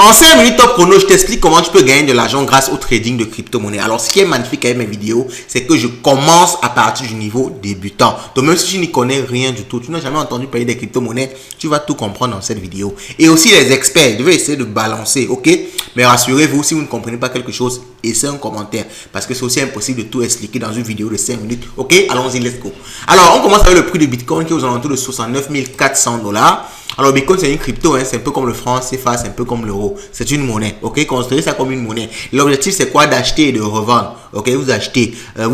En 5 minutes top chrono, je t'explique comment tu peux gagner de l'argent grâce au trading de crypto-monnaie. Alors, ce qui est magnifique avec mes vidéos, c'est que je commence à partir du niveau débutant. Donc, même si tu n'y connais rien du tout, tu n'as jamais entendu parler des crypto-monnaies, tu vas tout comprendre dans cette vidéo. Et aussi, les experts, je vais essayer de balancer, ok? Mais rassurez-vous, si vous ne comprenez pas quelque chose, essayez un commentaire. Parce que c'est aussi impossible de tout expliquer dans une vidéo de 5 minutes. Ok? Allons-y, let's go. Alors, on commence avec le prix de Bitcoin qui est aux alentours de 69 400 $. Alors, Bitcoin, c'est une crypto, hein, c'est un peu comme le franc CFA, c'est un peu comme l'euro. C'est une monnaie, ok? Considérez ça comme une monnaie. L'objectif, c'est quoi? D'acheter et de revendre, ok? Vous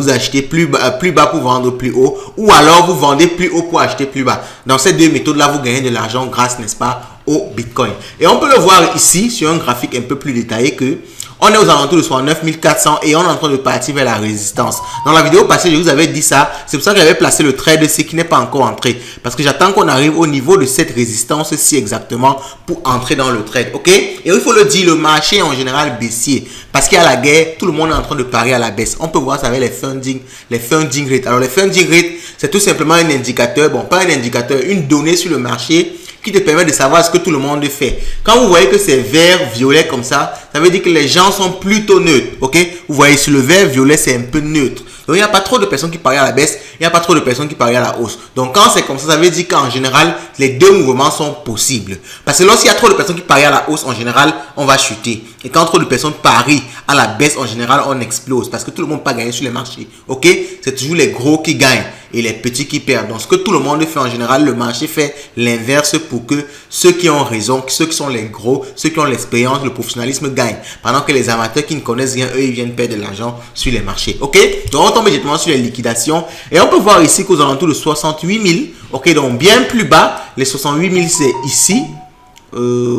achetez plus bas pour vendre plus haut, ou alors vous vendez plus haut pour acheter plus bas. Dans ces deux méthodes-là, vous gagnez de l'argent grâce, n'est-ce pas, au Bitcoin. Et on peut le voir ici, sur un graphique un peu plus détaillé que on est aux alentours de 69 400 et on est en train de partir vers la résistance. Dans la vidéo passée, je vous avais dit ça. C'est pour ça que j'avais placé le trade C qui n'est pas encore entré. Parce que j'attends qu'on arrive au niveau de cette résistance-ci exactement pour entrer dans le trade. Ok? Et il faut le dire, le marché est en général baissier. Parce qu'il y a la guerre, tout le monde est en train de parier à la baisse. On peut voir ça avec les funding rates. Alors les funding rates, c'est tout simplement un indicateur. Bon, pas un indicateur, une donnée sur le marché qui te permet de savoir ce que tout le monde fait. Quand vous voyez que c'est vert, violet comme ça veut dire que les gens sont plutôt neutres. Ok? Vous voyez sur le vert, violet, c'est un peu neutre. Donc, il n'y a pas trop de personnes qui parient à la baisse, il n'y a pas trop de personnes qui parient à la hausse. Donc, quand c'est comme ça veut dire qu'en général, les deux mouvements sont possibles. Parce que lorsqu'il y a trop de personnes qui parient à la hausse, en général, on va chuter. Et quand trop de personnes parient à la baisse, en général, on explose. Parce que tout le monde ne peut pas gagner sur les marchés. Ok? C'est toujours les gros qui gagnent et les petits qui perdent. Donc, ce que tout le monde fait en général, le marché fait l'inverse pour que ceux qui ont raison, ceux qui sont les gros, ceux qui ont l'expérience, le professionnalisme gagnent. Pendant que les amateurs qui ne connaissent rien, eux, ils viennent perdre de l'argent sur les marchés. Ok? Donc, on tombe directement sur les liquidations. Et on peut voir ici qu'aux alentours de 68 000, ok, donc bien plus bas, les 68 000, c'est ici.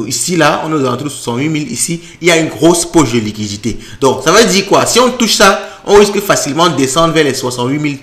Ici, là, on est aux alentours de 68 000. Ici, il y a une grosse poche de liquidité. Donc, ça veut dire quoi? Si on touche ça, on risque facilement de descendre vers les 68 000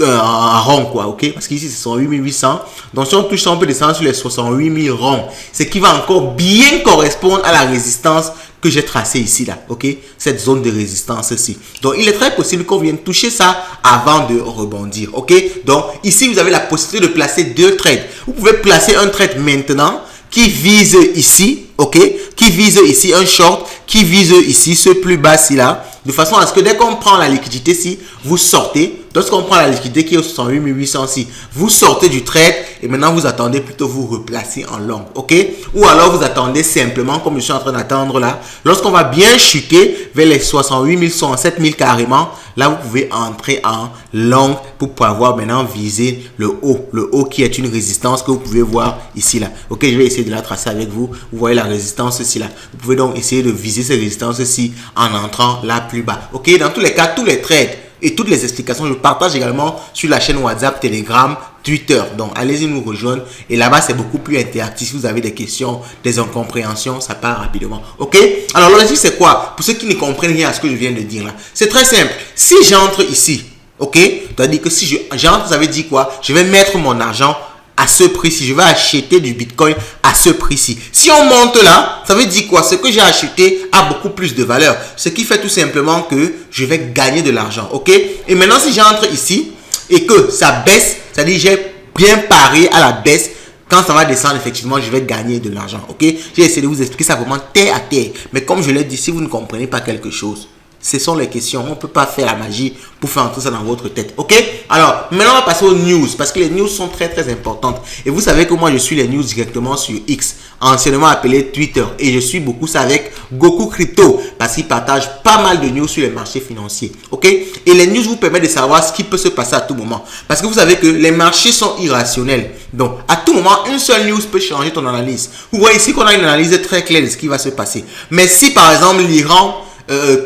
en rond, quoi, ok? Parce qu'ici, c'est 68 800. Donc, si on touche ça, on peut descendre sur les 68 000 ronds. Ce qui va encore bien correspondre à la résistance que j'ai tracée ici, là, ok? Cette zone de résistance-ci. Donc, il est très possible qu'on vienne toucher ça avant de rebondir, ok? Donc, ici, vous avez la possibilité de placer deux trades. Vous pouvez placer un trade maintenant qui vise ici, ok? Qui vise ici un short, qui vise ici ce plus bas-ci là, de façon à ce que dès qu'on prend la liquidité ici, vous sortez. Lorsqu'on prend la liquidité qui est au 68 800 ici, vous sortez du trade et maintenant vous attendez plutôt vous replacer en long, ok? Ou alors vous attendez simplement, comme je suis en train d'attendre là, lorsqu'on va bien chuter vers les 68 000, 67 000 carrément, là vous pouvez entrer en long pour pouvoir maintenant viser le haut qui est une résistance que vous pouvez voir ici là, ok? Je vais essayer de la tracer avec vous. Vous voyez la résistance ici là. Vous pouvez donc essayer de viser ces résistances ici en entrant là plus bas, ok? Dans tous les cas, tous les trades et toutes les explications, je partage également sur la chaîne WhatsApp, Telegram, Twitter. Donc, allez-y nous rejoindre. Et là-bas, c'est beaucoup plus interactif. Si vous avez des questions, des incompréhensions, ça part rapidement. OK? Alors, l'objectif, c'est quoi? Pour ceux qui ne comprennent rien à ce que je viens de dire là, c'est très simple. Si j'entre ici, OK? C'est-à-dire que si j'entre, ça veut dire quoi? Je vais mettre mon argent à ce prix-ci. Je vais acheter du Bitcoin à ce prix-ci. Si on monte là, ça veut dire quoi? Ce que j'ai acheté a beaucoup plus de valeur. Ce qui fait tout simplement que je vais gagner de l'argent. OK? Et maintenant, si j'entre ici et que ça baisse, c'est-à-dire j'ai bien parié à la baisse, quand ça va descendre, effectivement, je vais gagner de l'argent. OK? J'ai essayé de vous expliquer ça vraiment terre à terre. Mais comme je l'ai dit, si vous ne comprenez pas quelque chose, ce sont les questions. On ne peut pas faire la magie pour faire entrer ça dans votre tête. OK? Alors, maintenant, on va passer aux news. Parce que les news sont très, très importantes. Et vous savez que moi, je suis les news directement sur X, anciennement appelé Twitter. Et je suis beaucoup ça avec Goku Crypto. Parce qu'il partage pas mal de news sur les marchés financiers. OK? Et les news vous permettent de savoir ce qui peut se passer à tout moment. Parce que vous savez que les marchés sont irrationnels. Donc, à tout moment, une seule news peut changer ton analyse. Vous voyez ici qu'on a une analyse très claire de ce qui va se passer. Mais si, par exemple, l'Iran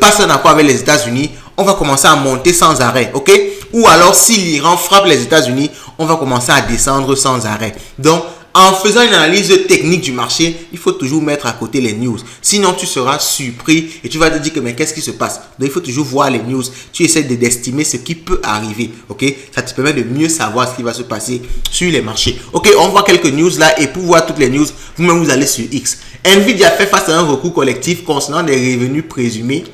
passe un accord avec les États-Unis, on va commencer à monter sans arrêt, ok? Ou alors, si l'Iran frappe les États-Unis, on va commencer à descendre sans arrêt. Donc, en faisant une analyse technique du marché, il faut toujours mettre à côté les news. Sinon, tu seras surpris et tu vas te dire que mais qu'est-ce qui se passe? Donc, il faut toujours voir les news. Tu essaies d'estimer ce qui peut arriver, ok? Ça te permet de mieux savoir ce qui va se passer sur les marchés. Ok, on voit quelques news là et pour voir toutes les news, vous-même vous allez sur X. Nvidia fait face à un recours collectif concernant des revenus présumés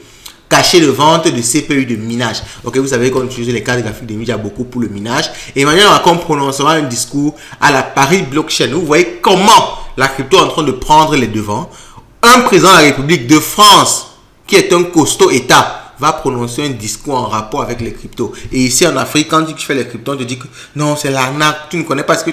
cachés de vente de CPU de minage. Ok, vous savez qu'on utilise les cartes graphiques de Nvidia beaucoup pour le minage. Et Emmanuel Macron prononcera un discours à la Paris Blockchain. Vous voyez comment la crypto est en train de prendre les devants. un président de la République de France, qui est un costaud État, va prononcer un discours en rapport avec les cryptos. Et ici en Afrique, quand tu fais les cryptos, on te dit que non, c'est l'arnaque, tu ne connais pas ce que...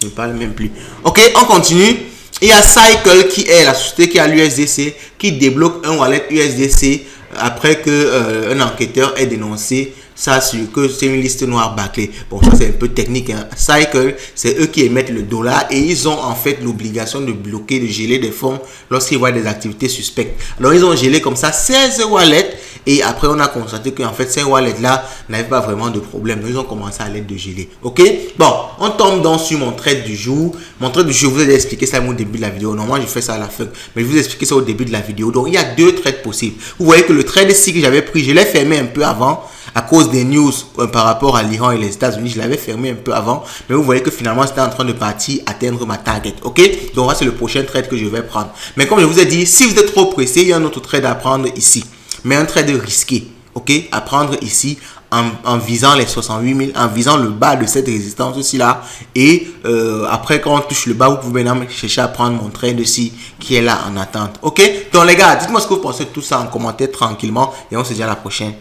Je ne parle même plus. Ok, on continue. Il y a Cycle qui est la société qui a l'USDC, qui débloque un wallet USDC après que un enquêteur ait dénoncé ça sur que c'est une liste noire bâclée. Bon, ça c'est un peu technique, hein. Cycle, c'est eux qui émettent le dollar et ils ont en fait l'obligation de bloquer, de geler des fonds lorsqu'ils voient des activités suspectes. Alors ils ont gelé comme ça 16 wallets et après on a constaté qu'en fait ces wallets là n'avaient pas vraiment de problème. Donc ils ont commencé à l'aide de geler. Ok, bon, on tombe donc sur mon trade du jour. Mon trade du jour, je vous ai expliqué ça au début de la vidéo. Normalement je fais ça à la fin, mais je vous ai expliqué ça au début de la vidéo. Donc il y a deux trades possibles. Vous voyez que le trade ci que j'avais pris, je l'ai fermé un peu avant à cause des news par rapport à l'Iran et les États-Unis. Je l'avais fermé un peu avant, mais vous voyez que finalement c'était en train de partir atteindre ma target. Ok, donc là c'est le prochain trade que je vais prendre. Mais comme je vous ai dit, si vous êtes trop pressé, il y a un autre trade à prendre ici, mais un trade risqué. Ok, à prendre ici en visant les 68 000, en visant le bas de cette résistance aussi là. Et après quand on touche le bas, vous pouvez maintenant chercher à prendre mon trade ici qui est là en attente. Ok, donc les gars, dites-moi ce que vous pensez de tout ça en commentaire tranquillement et on se dit à la prochaine.